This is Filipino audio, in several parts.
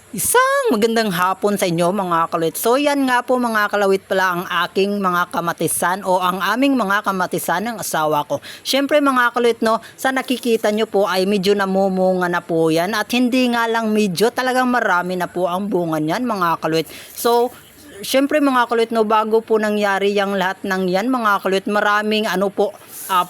Isang magandang hapon sa inyo mga kalawit. So yan nga po mga kalawit pala ang aking mga kamatisan o ang aming mga kamatisan ng asawa ko. Syempre mga kalawit no, sa nakikita nyo po ay medyo namumunga na po yan at hindi nga lang medyo, talagang marami na po ang bunga niyan mga kalawit. So syempre mga kalawit no, bago po nangyari yung lahat ng yan mga kalawit, maraming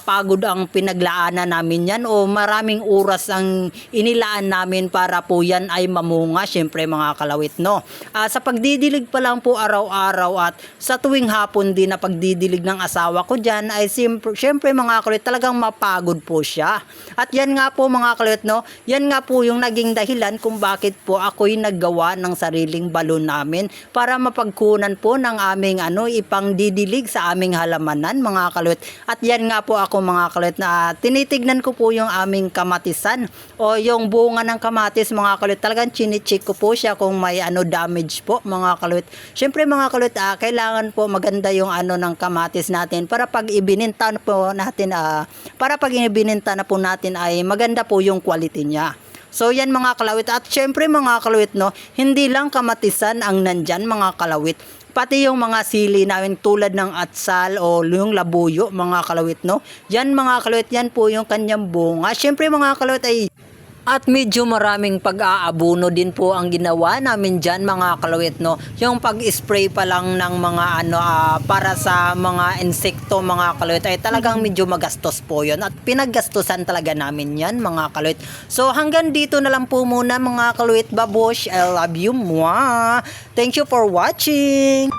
pagod ang pinaglaanan namin yan o maraming oras ang inilaan namin para po yan ay mamunga syempre mga kalawit no. Sa pagdidilig pa lang po araw-araw at sa tuwing hapon din na pagdidilig ng asawa ko dyan ay syempre mga kalawit talagang mapagod po siya. At yan nga po mga kalawit no, yan nga po yung naging dahilan kung bakit po ako'y naggawa ng sariling balon namin para mapagkunan po ng aming ipang didilig sa aming halamanan mga kalawit. At yan nga po ako mga kalawit na tinitignan ko po yung aming kamatisan o yung bunga ng kamatis mga kalawit. Talagang chinicheck ko po siya kung may damage po mga kalawit. Syempre mga kalawit kailangan po maganda yung ng kamatis natin para pag ibininta na po natin na po natin ay maganda po yung quality niya. So yan mga kalawit, at syempre mga kalawit no, hindi lang kamatisan ang nandyan mga kalawit, pati yung mga sili namin tulad ng atsal o yung labuyo mga kalawit no. Yan mga kalawit, yan po yung kanyang bunga. Syempre mga kalawit ay at medyo maraming pag-aabuno din po ang ginawa namin dyan mga kalawit no. Yung pag-spray pa lang ng mga para sa mga insekto mga kalawit ay talagang medyo magastos po yun. At pinaggastusan talaga namin yan mga kalawit. So hanggang dito na lang po muna mga kalawit. Babush, I love you. Mwah! Thank you for watching.